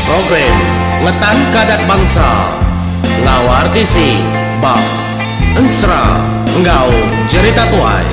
Program Ngetan Kadak Bangsa Ngawartisi Bab Ensra Engau Cerita Tuai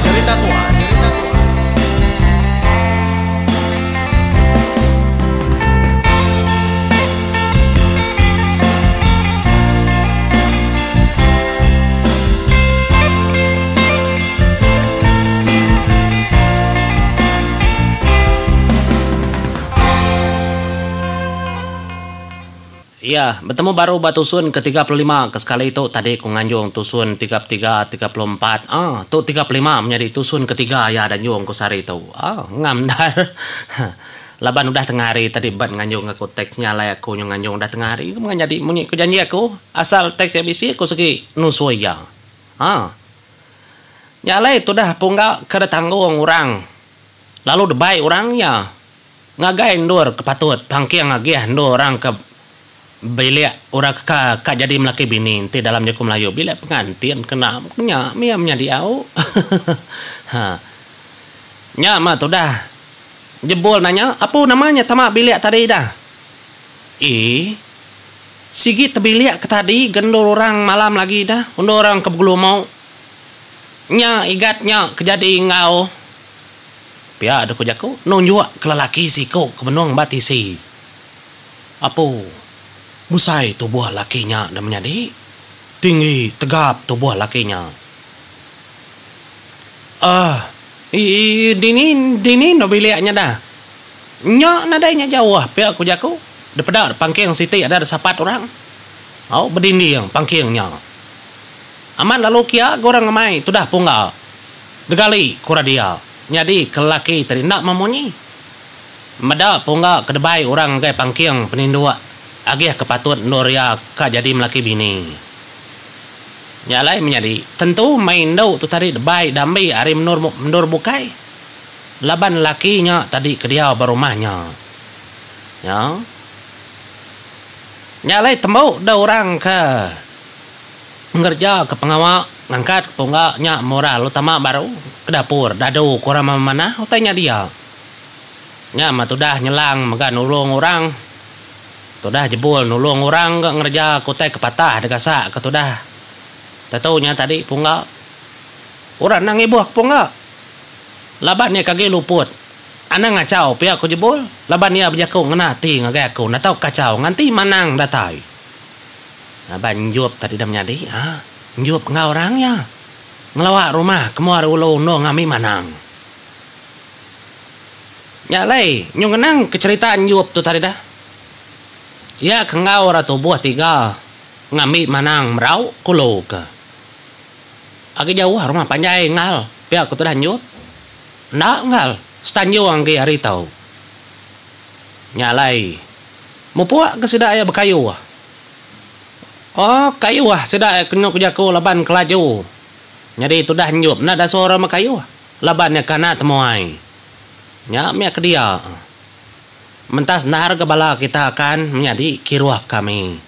Iya, bertemu baru batusun ke-35 sekali itu tadi ku nganjung tusun 33, 34. Tuh 35 menjadi tusun ketiga ya dan yung ku sari itu. Ngam dah. Laban udah tengah hari tadi ban nganjung aku teksnya lah aku nyong nganjung udah tengah hari menjadi munyi ku janji aku asal teksnya bisi aku segi nusui ya. Nyala itu dah punggak kada tanggung orang. Lalu debai orangnya. Ngagain dur kepatut pangki ngagih dur orang ke bilik orang kak jadi melaki bini ti dalam Jaku Melayu bilik pengantin kena nya mia menjadi au. Nya mah tu dah jebol nanya apa namanya tamak bilik tadi dah sigi tebilik ke tadi gendor orang malam lagi dah undor orang ke Bugulu mau nya igatnya kejadi ngau pia ada kujaku nunjuk ke lelaki si ko ke benung batisi apa busai tubuh lakinya dan menjadi tinggi tegap tubuh lakinya. Dini no biliknya dah. Nyak nadainya jauh pihak aku jaku. Daripada pangking siti ada sapat orang. Berdinding pangkingnya. Aman lalu kia gorang ngamai tu dah punggal. Degali kura dia. Jadi kelaki tadi nak memunyi. Mada punggal kedebai orang gay pangking penindua. Agih kepatut Nuria ka jadi melaki bini. Nyalai menjadi tentu main dau tu tadi debai damai hari menur bukai. Laban lakinya tadi ke dia berumahnya. Ya. Nyalai tembau da orang ke ngerja ke pengawal ngangkat punggaknya moral utama baru ke dapur dadu kurang mana utanya dia. Nya mah tu dah nyelang maga nulung orang. Tu dah jebol nulung orang gak ngerja kutai kepatah dekasak ke tu dah. Tatunya tadi punggak. Orang nang ibuak punggak. Laban ni kage luput. Anang ngacau pihak ku jebol. Laban ni berjaku ngenati ngagay aku. Natau kacau nganti manang datai. Laban njup tadi dah menjadi. Njup ngau orangnya. Ngelawak rumah kemuar ulu no ngami manang. Nyalai nyung kenang keceritaan njup tu tadi dah. Ya kengau ratu buah tiga ngami manang merau kulo ke. Agi jauh rumah panjai ngal. Pihak ku tu dah nyut. Ndak ngal. Stanyo anggi hari tau. Nyalai. Mupuak ke sidak ya berkayu. Kayu sidak kenyuk jaku laban kelaju. Jadi tu dah nyup. Nak dah suara makayu. Laban ya kana temuai. Nya miak ke dia. Mentas nahar ke bala kita akan menjadi kiruah kami.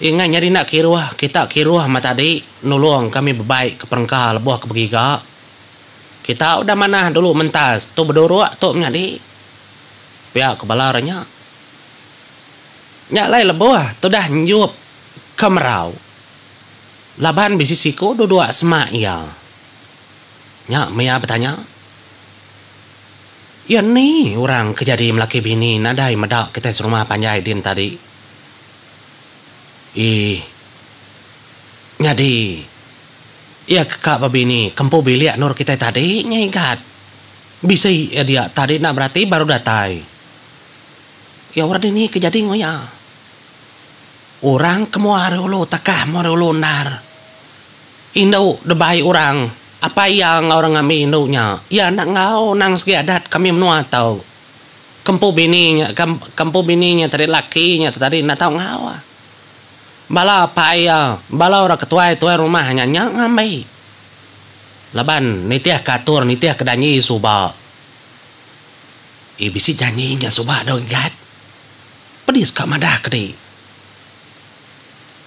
Ingat nyari nak kiruah, kita kiruah matadi nulung kami berbaik ke perengkal buah ke begiga. Kita udah mana dulu mentas tu berduruk tu menjadi pihak ke bala ranya. Nyak lai lebuah tu dah nyup kemerau. Laban bisisiku dua-dua semak ya. Nyak Mia bertanya. Ya ni orang kejadi melaki bini nadai medak kita serumah panjai din tadi. Nyadi. Ya kakak babini kempu bilik nur kita tadi nyigat. Bisa ya dia tadi nak berarti baru datai. Ya orang ini kejadi ngoya. Orang kemuar ulu takah muar ulu nar. Indau debai orang. Apa yang orang kami induknya? Ya nak ngau nang segi adat kami menua tahu. Kempu bininya tadi lakinya tadi nak tahu ngau. Bala apa ya? Bala orang ketua rumahnya nyang ngamai. Laban nitiah katur nitiah kedanyi suba. Bisi janjinya suba dong gat. Pedis kak madah kedi.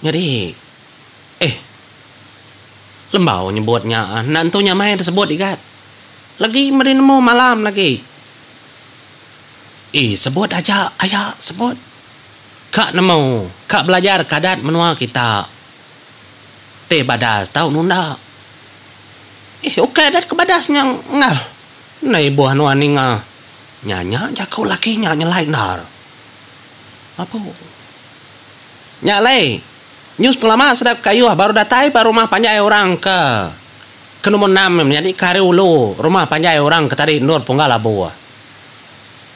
Jadi lembau nyebutnya nantunya main tersebut ikat lagi merinemu malam lagi sebut aja ayah sebut Kak nemu, kak belajar kadat menua kita. Te badas tahu nunda. Oke adat ke badasnya ngal. Nai buah nuan ninga. Nyanya jakau lakinya nyelai nar. Apa? Nyalai. News pelama sedap kayu baru datai baru rumah panjai orang ke nomor 6 menjadi kari ulu rumah panjai orang ke tadi nur punggal buah.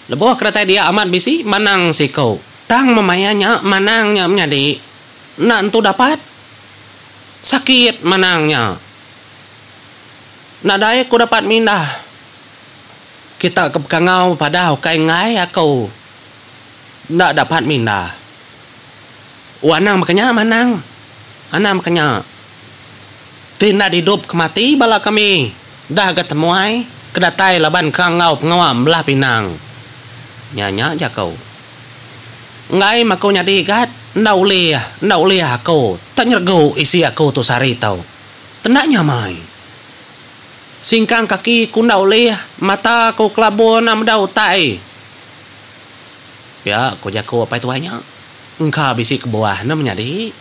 Lebuah kereta dia amat bisi manang si kau. Tang memayanya manangnya menjadi nak tu dapat sakit manangnya. Nadai ku dapat mindah. Kita ke pekangau pada kai ngai aku nak dapat mindah. Wanang makanya manang. Anam makanya. Tidak hidup kemati bala kami. Dah ketemu ai kedatai laban kangau pengawam belah pinang. Nyanya aja kau. Ngai makau nyadi gat ndau lia aku. Tak nyergau isi aku tu sari tau. Tenaknya mai. Singkang kaki ku ndau lia, mata ku kelabu nam dau tai. Ya, ku jago apa itu hanya. Engkau bisi ke bawah nam nyadi.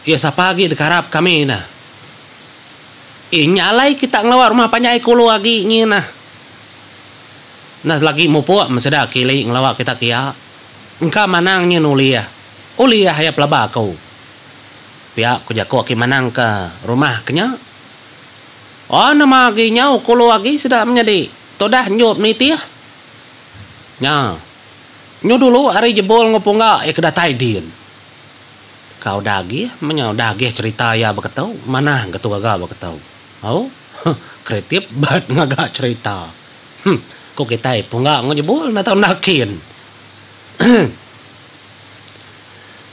Ya sapagi dekarap kami nah. Nyalai kita ngelawar rumah panjai kulu lagi ngina. Nah lagi mupuak masada kili ngelawak kita kia. Engkau manangnya nulia. Ulia haya pelaba kau. Pihak ku jago ki manang ke rumah kenya. Oh nama lagi nyau kulu lagi sudah menjadi. Todah nyup ni tia. Nya. Nyu dulu hari jebol ngopongga kedatai din. Kau dagi menyau dagi cerita ya beketau mana getu gaga beketau. Oh kreatif bat ngaga cerita. Kok kita pungga ngejebol na tau nakin.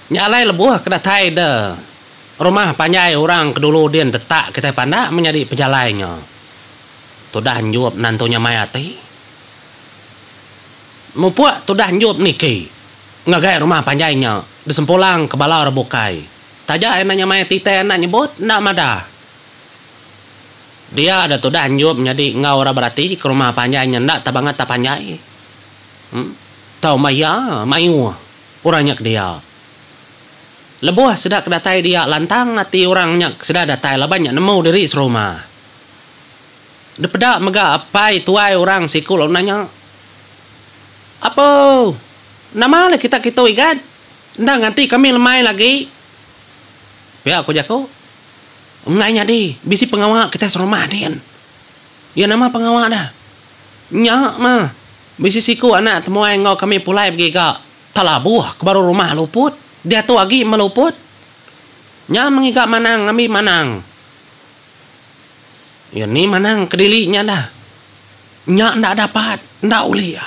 Nyalai lebuah kedatai de. Rumah panjai orang kedulu dia tetak kita pandak menjadi pejalainya. Tudah nyuap nantunya mayati. Mupuak tudah nyuap niki. Ngagai rumah panjainya. Disempulang ke bala rebukai. Taja enaknya mayati teh enak nyebut nak madah. Dia ada tudah nyuap menjadi ngau berarti ke rumah panjainya ndak tabangat tak panjai. Tahu maya mayu. Orangnya ke dia. Lebuah sedak kedatai dia lantang hati orangnya sedak datai lah banyak nemu diri serumah. Depedak mega apai tuai orang sikul nanya. Apa? Nama lah kita ikan. Ndak nganti kami lemai lagi. Ya aku jago. Ngainya di bisi pengawal kita serumah dian. Ya nama pengawal dah. Nyak mah. Bisi siku anak temuai ngau kami pulai pergi ke Talabuh ke baru rumah luput. Dia tu lagi meluput. Nya mengigak manang, kami manang. Ya ni manang kedilinya dah. Nya ndak dapat, ndak uli ya.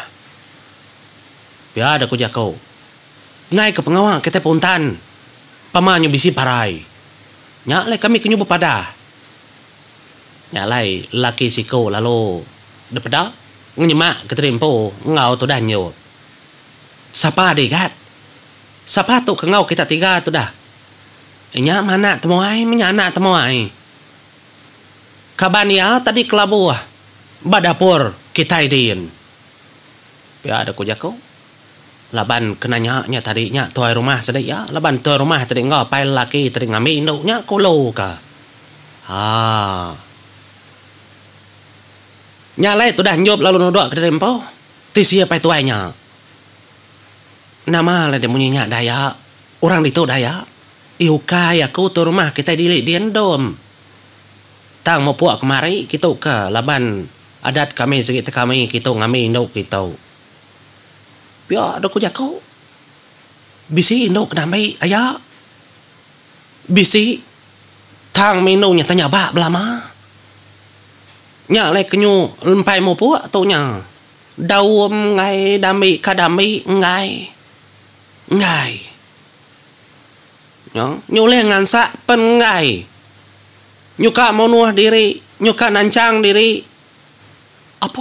Ya ada ku jago. Ngai ke pengawal kita puntan. Pamannya bisi parai. Nya lai kami kenyubu pada. Nya lai laki siko lalu depeda ngenyemak keterimpo ngau tu dah nyot. Sapa dekat. Siapa tu kengau kita tiga tu dah. Nya mana temuai, menyana temuai. Kaban ya tadi kelabu badapur kita idin. Ya ada ku jago. Laban kenanya nya tadi nya tuai rumah sedai ya. Laban tuai rumah tadi ngau pai laki tadi ngami induk nya kulo ka. Nyalai tu dah nyop lalu nodok ke tempo. Ti siapa tuainya? Nama lah dia bunyinya daya. Orang itu daya. Iukai aku tu rumah kita dilik diendom. Tang mau puak kemari kita ke laban adat kami segitu kami kita ngami induk kita. Ya ada ku jago. Bisi induk kenamai ayah. Bisi tang minunya tanya bak belama. Nya lai kenyu lempai mau puak tu nya. Daum ngai dami kadami ngai. Ngai. Nyuleh ngansa pen ngai. Nyuka mau nuah diri. Nyuka nancang diri. Apa?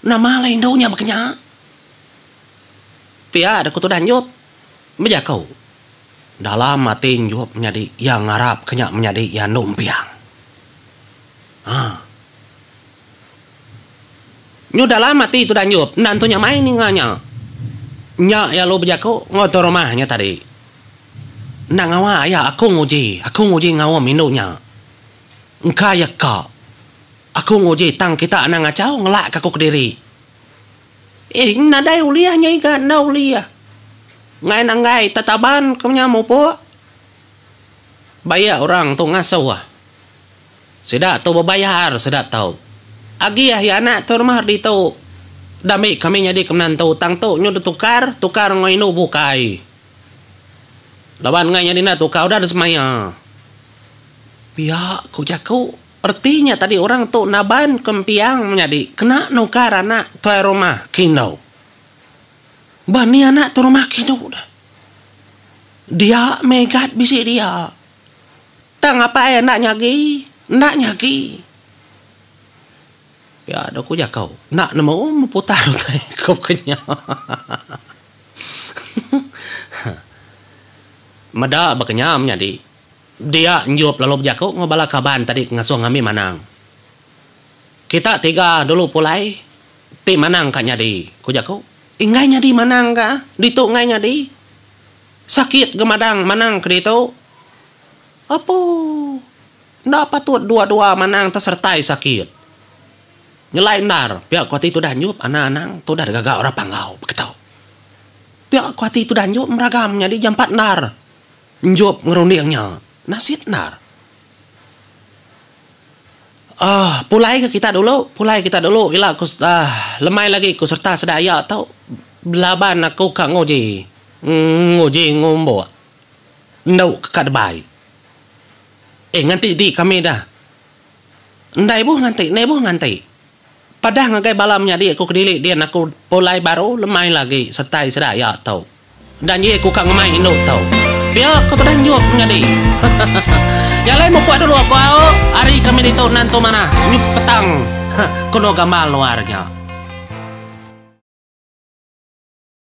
Nama lain daunya makanya. Pia ada kutu dan nyup. Beja kau. Dalam mati nyup menjadi yang ngarap kenyak menjadi yang numpiang. Nyu dalam mati itu dan nyup. Nantunya main nih nganya. Nya ya lo bejako ngotor rumahnya tadi. Nak ngawa ya aku nguji ngawa minunya. Engka ya kak. Aku nguji tang kita nang ngacau ngelak kaku kediri. Nadai uliahnya ikan na uliah. Ngai nangai tataban kemnya mau po. Bayar orang tu ngasau ah. Sedak tu berbayar sedak tau. Agi ya anak tu rumah di tu. Dami kami jadi kemenan tu tang tu nyu tukar ngai nu bukai. Laban ngai jadi na tukar udah ada semaya. Biak ku jaku. Artinya tadi orang tu naban kempiang menjadi kena nukar anak tu rumah kino. Bani anak tu rumah kino dah. Dia megat bisi dia. Tang apa ya nak nyagi? Nak nyagi. Ya ada ku jakau. Nak nama putar tu kau kenyang. Mada berkenyam jadi. Dia nyuap lalu jakau ngobala kaban tadi ngasuh ngami manang. Kita tiga dulu pulai. Ti manang kak nyadi. Ku jakau. Ingai nyadi manang ka? Ditu ngai nyadi. Sakit gemadang manang ke ditu. Apa? Ndak patut dua-dua manang tersertai sakit. Nyelain nar. Pihak kuati itu dah nyuap anak-anak. Tu dah gagak orang panggau. Begitu. Pihak kuati itu dah nyuap meragam nyadi jam 4 nar. Nyuap ngerundingnya. Nasit nar. Pulai ke kita dulu. Ila aku lemai lagi ku serta sedaya tau. Belaban aku kak ngoji. Ngoji ngombo. Ndau ke kadbai. Nganti di kami dah. Ndai buh nganti. Padah ngagai balamnya dia aku kedili dia aku pulai baru lemai lagi serta sedaya tau. Dan ye aku kak ngemai induk tau. Biar kau dah nyuap ngadi. Yang lain mau buat dulu aku. Hari kami di tahun nanti mana? Nyup petang. Kono gamal luarnya.